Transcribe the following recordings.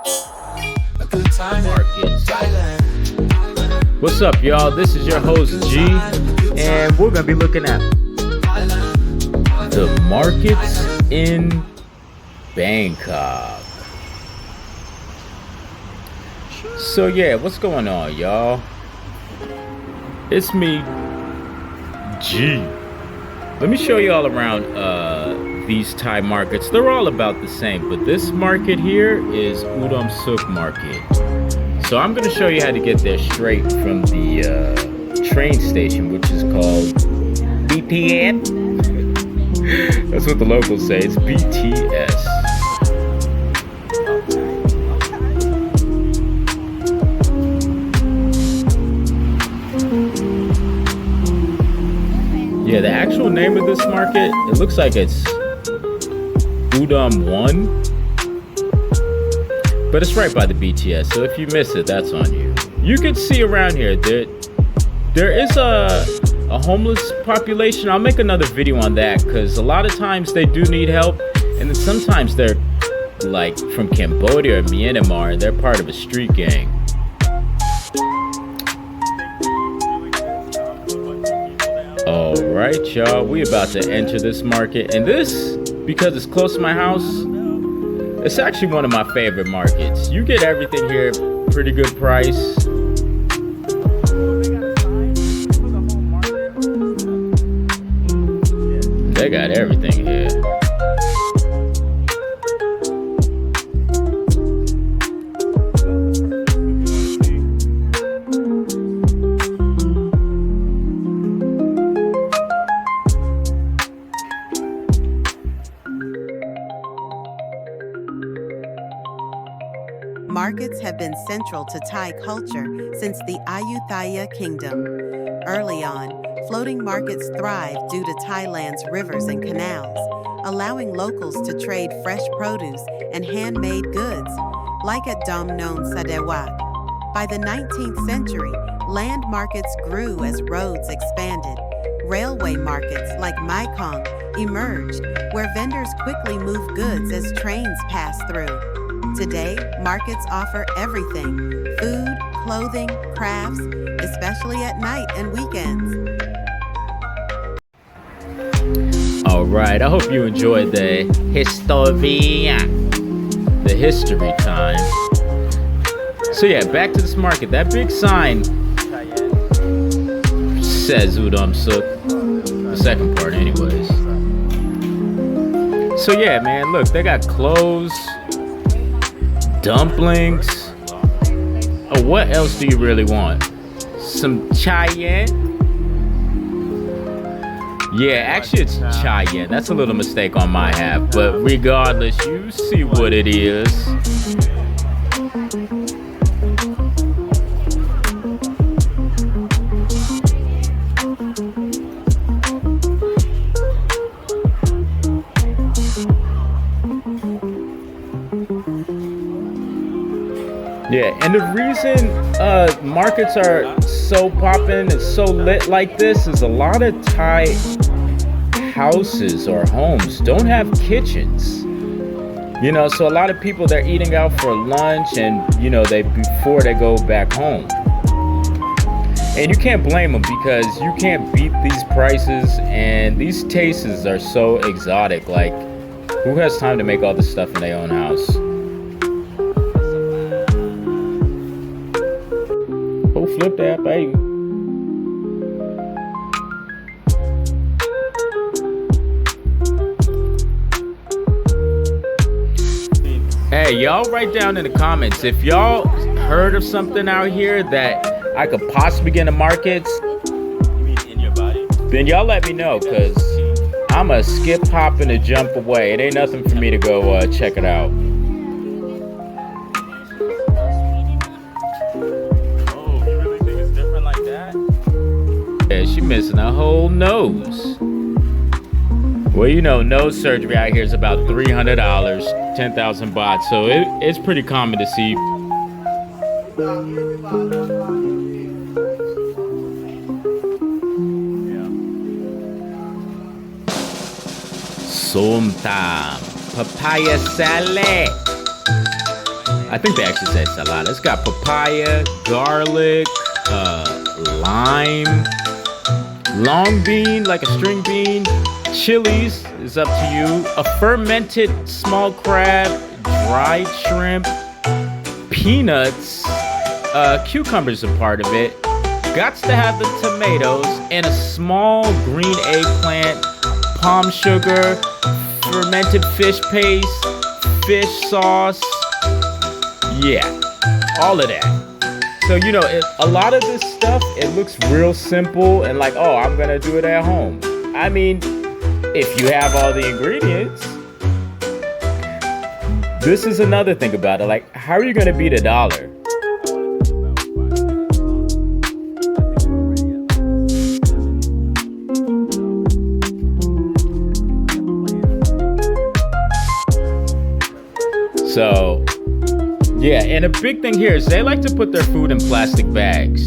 A good time market, Thailand. What's up, y'all? This is your host G, and we're gonna be looking at the markets in Bangkok. So yeah, what's going on, y'all? It's me, G. Let me show you all around these Thai markets. They're all about the same, but this market here is Udom Suk Market. So I'm going to show you how to get there straight from the train station, which is called BTS. That's what the locals say. It's BTS. Yeah, the actual name of this market, it looks like it's Udom 1. But it's right by the BTS, so if you miss it, that's on you. You can see around here, there is a homeless population. I'll make another video on that, because a lot of times they do need help. And then sometimes they're like from Cambodia or Myanmar, and they're part of a street gang. Alright, y'all, we about to enter this market, and this, because it's close to my house, it's actually one of my favorite markets. You get everything here, pretty good price. They got everything here. Markets have been central to Thai culture since the Ayutthaya Kingdom. Early on, floating markets thrived due to Thailand's rivers and canals, allowing locals to trade fresh produce and handmade goods, like at Dom Non Sadewak. By the 19th century, land markets grew as roads expanded. Railway markets like Mekong emerged, where vendors quickly moved goods as trains passed through. Today, markets offer everything: food, clothing, crafts, especially at night and weekends. Alright, I hope you enjoyed the history time. So yeah, back to this market. That big sign says Udom Suk. The second part anyways. So yeah, man, look, they got clothes, dumplings. Oh, what else do you really want? Some chai yen? Yeah, actually it's chai yen. That's a little mistake on my half, but regardless, you see what it is. Yeah, and the reason markets are so poppin' and so lit like this is a lot of Thai houses or homes don't have kitchens. You know, so a lot of people, they're eating out for lunch and, you know, before they go back home. And you can't blame them, because you can't beat these prices, and these tastes are so exotic. Like, who has time to make all this stuff in their own house? Flip that, baby. Hey, y'all write down in the comments if y'all heard of something out here that I could possibly get in the markets. You mean in your body? Then y'all let me know, because I'm a skip, hop, and a jump away. It ain't nothing for me to go check it out. Yeah, she missing a whole nose. Well, you know, nose surgery out here is about $300, 10,000 baht. So it's pretty common to see. Som tam, papaya salad. I I think they actually say salad. It's got papaya, garlic, lime, long bean, like a string bean, chilies is up to you, a fermented small crab, dried shrimp, peanuts, cucumbers a part of it. Gots to have the tomatoes and a small green eggplant, palm sugar, fermented fish paste, fish sauce. Yeah, all of that. So, you know, a lot of this stuff, it looks real simple and like, oh, I'm going to do it at home. I mean, if you have all the ingredients, this is another thing about it. Like, how are you going to beat $1? So, yeah, and a big thing here is they like to put their food in plastic bags.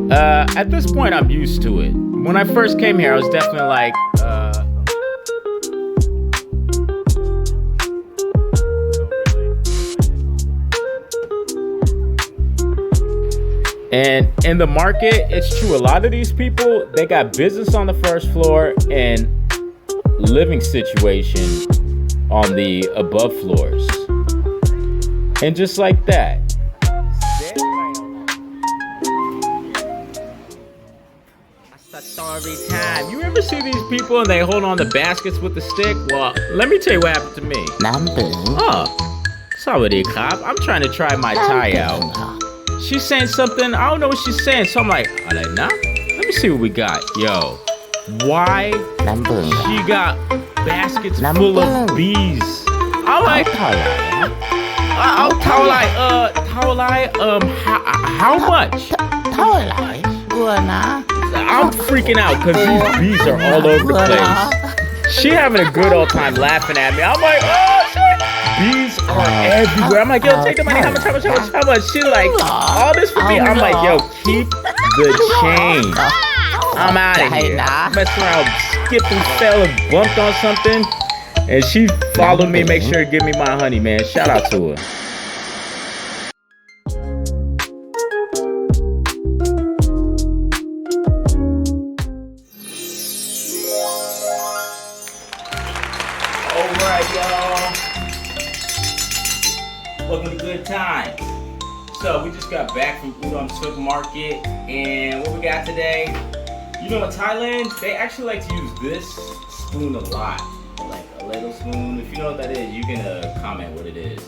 At this point, I'm used to it. When I first came here, I was definitely like, and in the market, it's true. A lot of these people, they got business on the first floor and living situation on the above floors. And just like that. Story time. You ever see these people and they hold on to baskets with the stick? Well, let me tell you what happened to me. Oh, sorry, cop. I'm trying to try my Thai out. She's saying something. I don't know what she's saying. So I'm like, nah. Let me see what we got. Yo, why she got baskets full of bees? I'm like, how much? I'm freaking out because these bees are all over the place. She having a good old time laughing at me. I'm like, oh shit, bees are everywhere. I'm like, yo, take the money. How much? She like, all this for me. I'm like, yo, keep the change. I'm out of here. Messing around, skipped and fell and bumped on something. And she followed me, make sure to give me my honey, man. Shout out to her. Alright, y'all. Welcome to Good Time. So, we just got back from Udon Supermarket. And what we got today? You know, in Thailand, they actually like to use this spoon a lot. Like a ladle spoon. If you know what that is, you can comment what it is.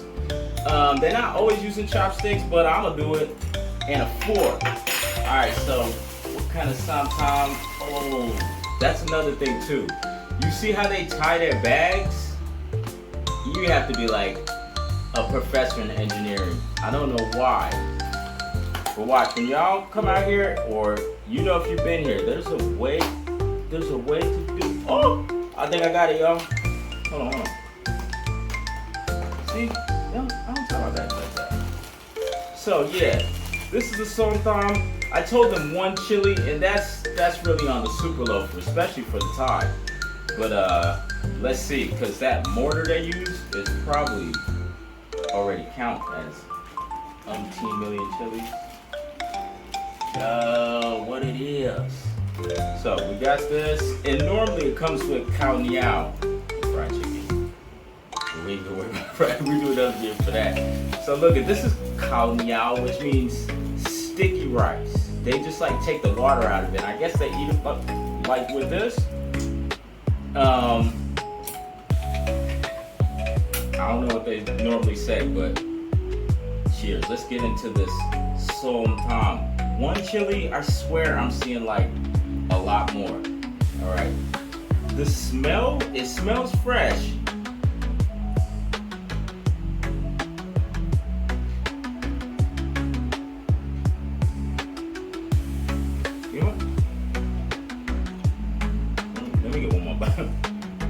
They're not always using chopsticks, but I'm gonna do it. And a fork. Alright, so what kind of sometimes? Oh, that's another thing too. You see how they tie their bags? You have to be like a professor in engineering. I don't know why. But watch, when y'all come out here, or you know if you've been here, there's a way to do. Oh, I think I got it, y'all. Hold on. See? No, I don't talk about that like that. So yeah, this is the somtam. I told them one chili, and that's really on the super low, especially for the Thai. But let's see, because that mortar they use is probably already count as umpteen million chilies. What it is. So we got this, and normally it comes with khao niao, fried chicken. We do another video for that. So look, this is khao niao, which means sticky rice. They just like take the water out of it. I guess they eat it like with this. I don't know what they normally say, but cheers. Let's get into this som tam. One chili, I swear I'm seeing like a lot more. All right. The smell, it smells fresh. You know what? Let me get one more bite.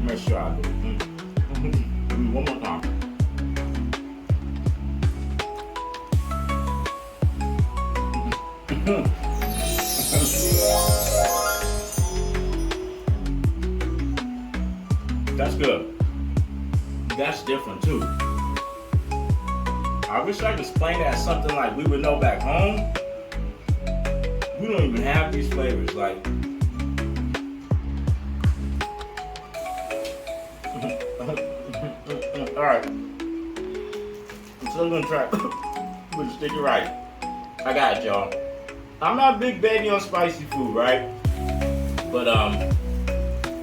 Make sure I do it. One more time. That's good. That's different too. I wish I could explain it as something like we would know back home. We don't even have these flavors. Like, all right. I'm still gonna try with the sticky rice. I got it, y'all. I'm not a big baby on spicy food, right? But I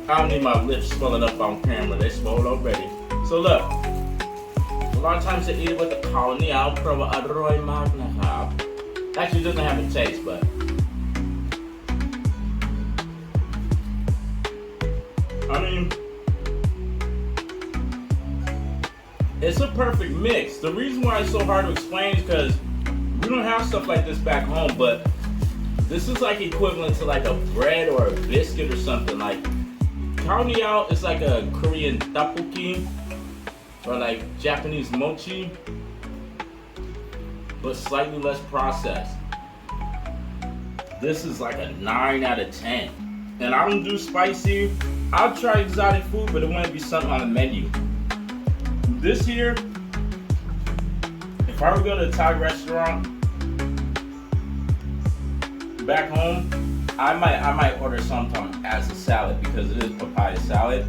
don't need my lips swelling up on camera. They swelled already. So look, a lot of times they eat it with the colony. I'll probably adroy magna. Actually, it doesn't have a taste, but I mean, it's a perfect mix. The reason why it's so hard to explain is because we don't have stuff like this back home, but this is like equivalent to like a bread or a biscuit or something. Like kaoneao is like a Korean tteokbokki or like Japanese mochi, but slightly less processed. This is like a 9 out of 10. And I don't do spicy. I'll try exotic food, but it won't be something on the menu. This here, if I were to go to a Thai restaurant back home, I might order something as a salad because it is papaya salad.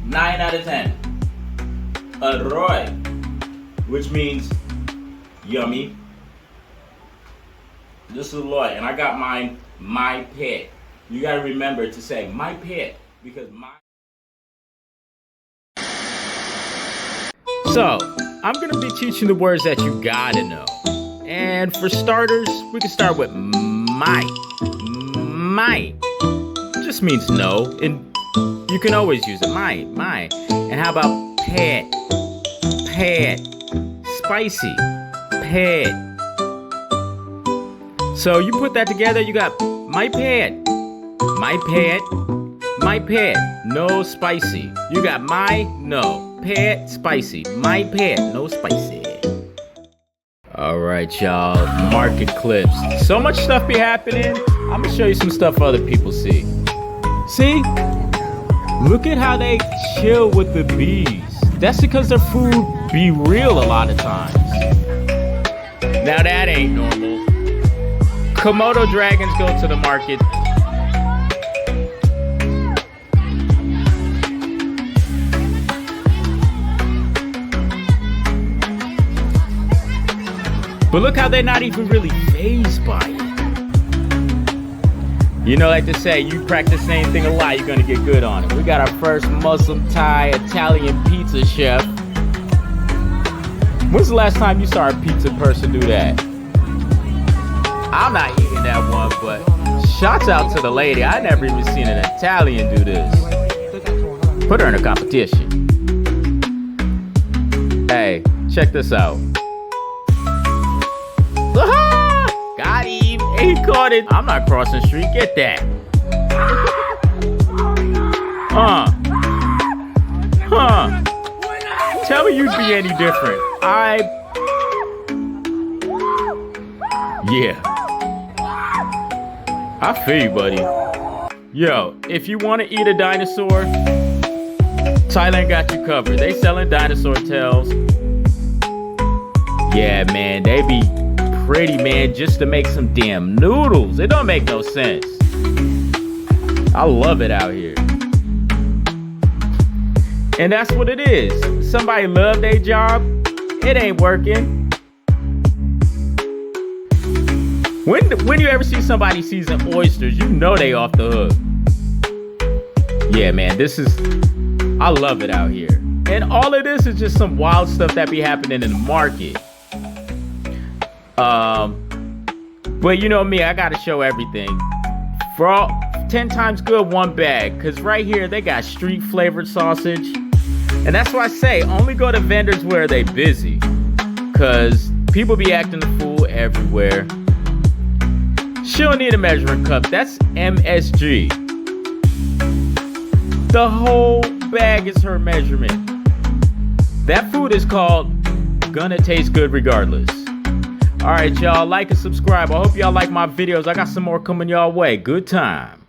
9 out of 10. Aroy, which means yummy. This is Loy, and I got mine, my pet. You gotta remember to say my pet because my. So, I'm gonna be teaching the words that you gotta know. And for starters, we can start with might. Might just means no, and you can always use it. Might. And how about pet? Pet. Spicy. Pet. So you put that together, you got my pet. My pet. My pet. No spicy. You got my, no. Pet, spicy. My pet, no spicy. Alright, y'all. Market clips. So much stuff be happening. I'm gonna show you some stuff other people see. See? Look at how they chill with the bees. That's because their food be real a lot of times. Now that ain't normal. Komodo dragons go to the market. But look how they're not even really fazed by it. You know, like they say, you practice the same thing a lot, you're gonna get good on it. We got our first Muslim, Thai, Italian pizza chef. When's the last time you saw a pizza person do that? I'm not eating that one, but shouts out to the lady. I never even seen an Italian do this. Put her in a competition. Hey, check this out. Got him. He caught it. I'm not crossing the street. Get that. Tell me you'd be any different. Yeah. I feel you, buddy. Yo, if you want to eat a dinosaur, Thailand got you covered. They selling dinosaur tails. Yeah, man, they be pretty, man, just to make some damn noodles. It don't make no sense. I love it out here. And that's what it is. Somebody love their job, it ain't working. When you ever see somebody season oysters, you know they off the hook. Yeah, man, I love it out here. And all of this is just some wild stuff that be happening in the market. But you know me, I gotta show everything. For all 10 times good, one bag. Cause right here they got street flavored sausage. And that's why I say only go to vendors where they busy. Cause people be acting the fool everywhere. She don't need a measuring cup. That's MSG. The whole bag is her measurement. That food is called gonna taste good regardless. Alright, y'all, like and subscribe. I hope y'all like my videos. I got some more coming y'all way. Good time.